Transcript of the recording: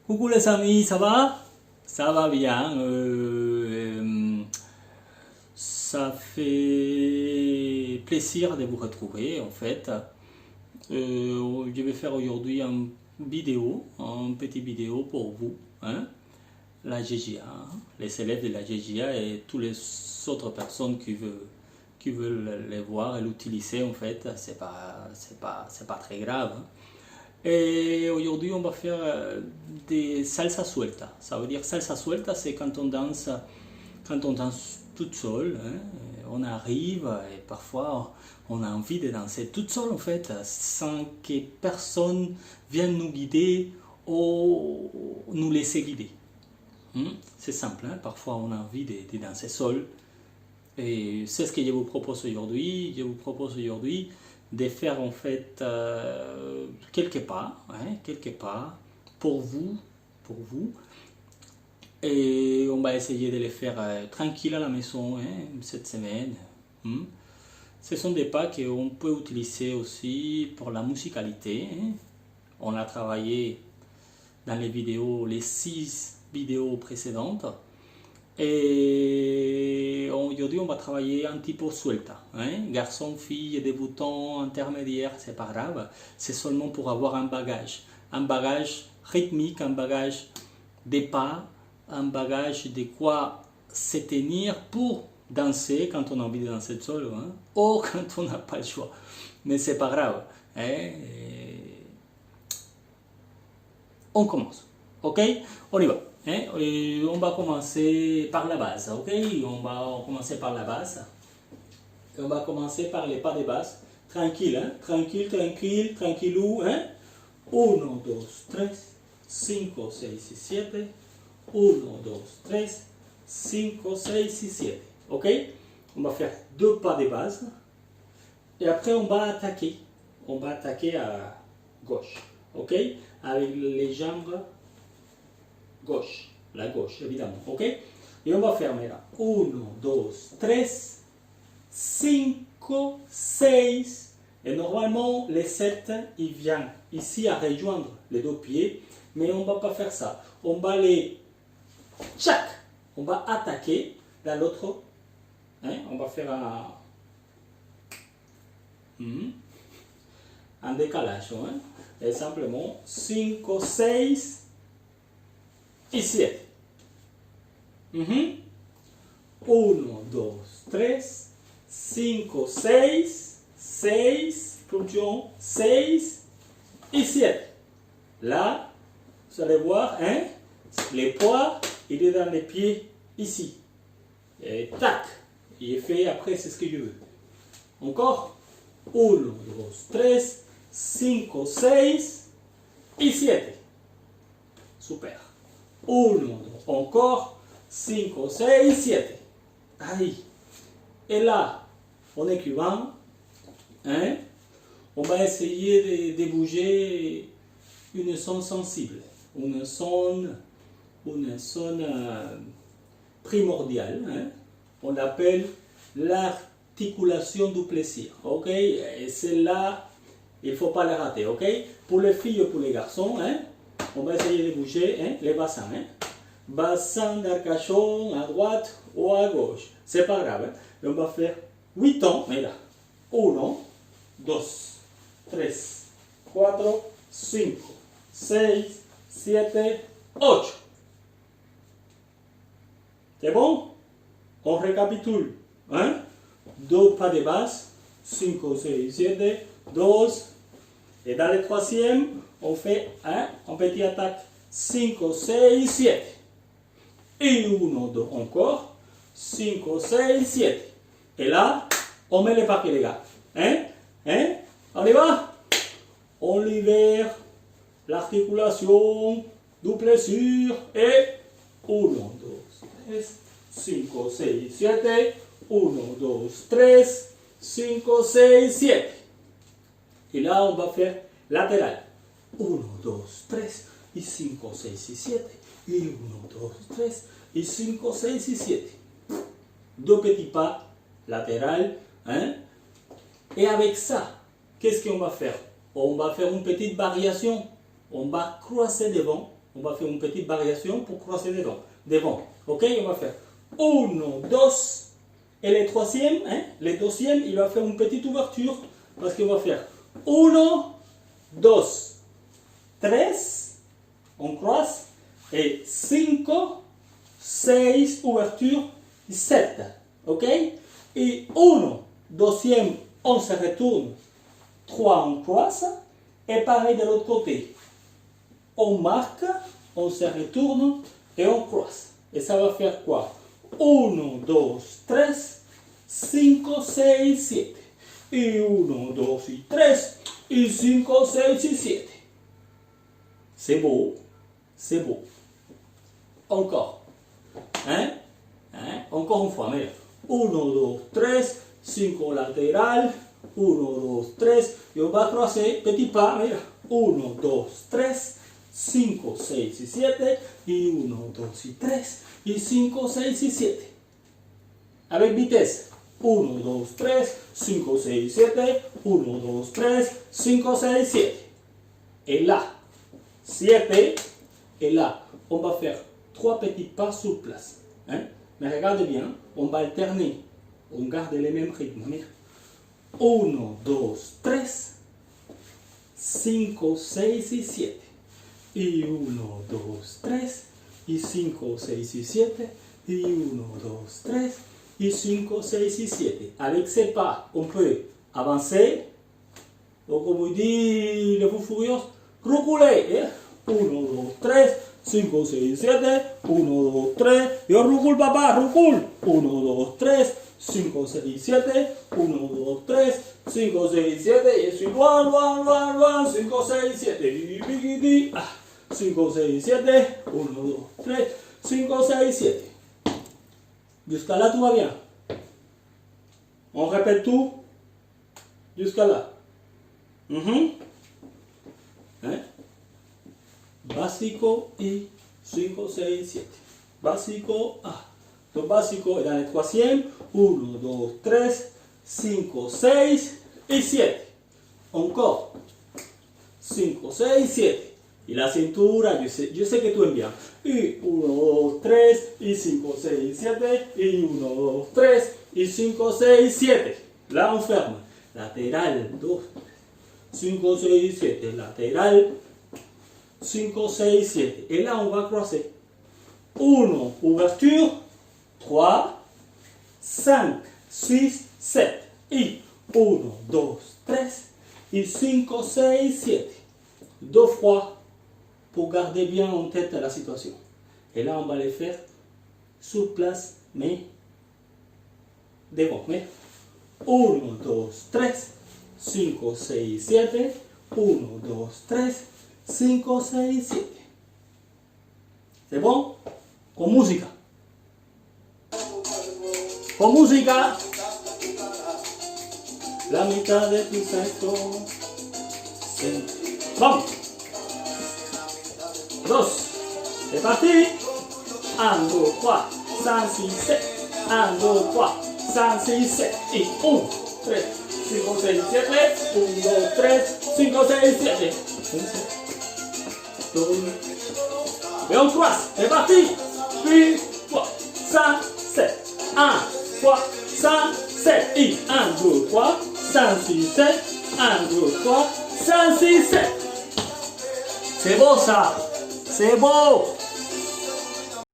Coucou les amis, ça va? Ça va bien. Ça fait plaisir de vous retrouver en fait. Je vais faire aujourd'hui une petite vidéo pour vous, hein, la GGA, les élèves de la GGA et toutes les autres personnes qui veulent les voir et l'utiliser en fait. C'est pas très grave, hein. Et aujourd'hui, on va faire des salsa suelta. Ça veut dire salsa suelta, c'est quand on danse toute seule, hein. On arrive et parfois on a envie de danser toute seule en fait, sans que personne vienne nous guider ou nous laisser guider. C'est simple, hein. Parfois on a envie de danser seul. Et c'est ce que je vous propose aujourd'hui. Je vous propose aujourd'hui de faire en fait quelques pas pour vous. Et on va essayer de les faire tranquille à la maison, hein, cette semaine. Ce sont des pas qu'on peut utiliser aussi pour la musicalité, hein. On a travaillé dans les 6 vidéos précédentes. Et aujourd'hui, on va travailler un petit peu suelta, hein? Garçon, fille, débutant, intermédiaire, c'est pas grave. C'est seulement pour avoir un bagage rythmique, un bagage des pas, un bagage de quoi se tenir pour danser quand on a envie de danser seul, hein? Ou quand on n'a pas le choix. Mais c'est pas grave, hein? On commence, ok? On y va. Hein? Et on va commencer par la base, ok? On va commencer par la base. Et on va commencer par les pas de base. Tranquille, hein? Tranquille, tranquillou, hein? 1, 2, 3, 5, 6, 7. 1, 2, 3, 5, 6, 7. Ok? On va faire 2 pas de base. Et après, on va attaquer. On va attaquer à gauche, ok? Avec les jambes gauche, la gauche évidemment, ok? Et on va fermer là. 1, 2, 3, 5, 6. Et normalement, les 7, il vient ici à rejoindre les 2 pieds, mais on ne va pas faire ça. On va les... Tchac! On va attaquer dans l'autre. Hein? On va faire un décalage. Hein? Et simplement 5, 6 et 7. 1, 2, 3, 5, 6, 6, fonction 6 et 7. Là, vous allez voir, hein, les poids, il est dans les pieds ici. Et tac, il est fait, après c'est ce que je veux. Encore 1, 2, 3, 5, 6 et 7. Super. 1, encore 5, 6, 7. Ahí. Et là, en écrivant, hein, on va essayer de bouger une zone sensible, une zone primordiale. Hein. On l'appelle l'articulation du plaisir. Ok? Et celle-là, il ne faut pas la rater. Ok? Pour les filles et pour les garçons, hein, on va essayer de bouger, hein, les bassins. Hein. Bassin d'Arcachon à droite ou à gauche. C'est pas grave. Hein. Et on va faire 8 temps. Mais là. 1, 2, 3, 4, 5, 6, 7, 8. C'est bon? On récapitule. Hein? 2 pas de base. 5, 6, 7, 12. Et dans le troisième, on fait un petit attaque 5, 6, 7. Et 1, 2, encore 5, 6, 7. Et là, on met les papiers, les gars. Hein? Hein? On y va? On libère l'articulation du plaisir. Et 1, 2, 3, 5, 6, 7. 1, 2, 3, 5, 6, 7. Et là, on va faire latéral. 1, 2, 3, et 5, 6, 7. Et 1, 2, 3, et 5, 6, 7. 2 petits pas latéral. Hein? Et avec ça, qu'est-ce qu'on va faire? On va faire une petite variation. On va croiser devant On va faire une petite variation pour croiser devant. Ok, on va faire 1, 2. Et le troisième, le deuxième, il va faire une petite ouverture. Parce qu'on va faire 1, 2, 3. On croise. Et 5, 6, ouverture, 7. Ok? Et 1, deuxième, on se retourne. 3, on croise. Et pareil de l'autre côté. On marque, on se retourne et on croise. Et ça va faire quoi? 1, 2, 3, 5, 6, 7. Et 1, 2, 3, et 5, 6 et 7. C'est beau. C'est beau. Encore. Encore une fois. Mais 1, 2, 3, 5 latéral. 1, 2, 3. Et on va croiser petit pas. Mira. 1, 2, 3, 5, 6 et 7. Et 1, 2 et 3. Et 5, 6 et 7. Avec vitesse. 1, 2, 3, 5, 6, 7. 1, 2, 3, 5, 6, 7. Et là, 7. Et là, on va faire 3 petits pas sur place. Mais regardez bien, on va alterner. On garde les mêmes rythmes. 1, 2, 3, 5, 6 et 7. Et 1, 2, 3, et 5, 6 et 7. Et 1, 2, 3, et 5, 6 et 7. Avec ces pas, on peut avancer. Donc, comme on dit, les fous furieux, reculer. 1, 2, 3, 5, 6, 7. 1, 2, 3. Et on recule, papa, recule. 1, 2, 3, 5, 6, 7. 1, 2, 3, 5, 6, 7. Et suis loin, loin, loin, loin. 5, 6, 7. Bigidi. 5, 6, 7. 1, 2, 3, 5, 6, 7. Jusqu'à là, tout va bien. On répète tout jusqu'à là. Básico y 5, 6, 7. Básico A. Lo básico est dans le troisième. 1, 2, 3, 5, 6 et 7. Encore. 5, 6, 7. Y la cintura, yo sé que tú aimes bien. Y 1, 2, 3, y 5, 6, 7. Y 1, 2, 3, y 5, 6, 7. Là, on ferme. Latéral, 2, 5, 6, 7. Latéral, 5, 6, 7. Et là, on va croiser. 1, ouverture, 3, 5, 6, 7. Y 1, 2, 3, y 5, 6, 7. 2 fois pour garder bien en tête la situation. Et là, on va les faire sur place, mais devant. Mais 1, 2, 3, 5, 6, 7. 1, 2, 3, 5, 6, 7. C'est bon? Con música. Con música. La mitad de tu sexo. Vamos. 2. C'est parti. 1, 2, 3, 5, 6, 7. 1, 2, 3, 5, 6, 7. Et 1, 3, 5, 6, 7. 1, 2, 3, 5, 6, 7. Et on croise. C'est parti. 8, 3, 5, 7. 1, 3, 5, 7. Et 1, 2, 3, 5, 6, 7. 1, 2, 3, 5, 6, 7. C'est beau ça. C'est beau.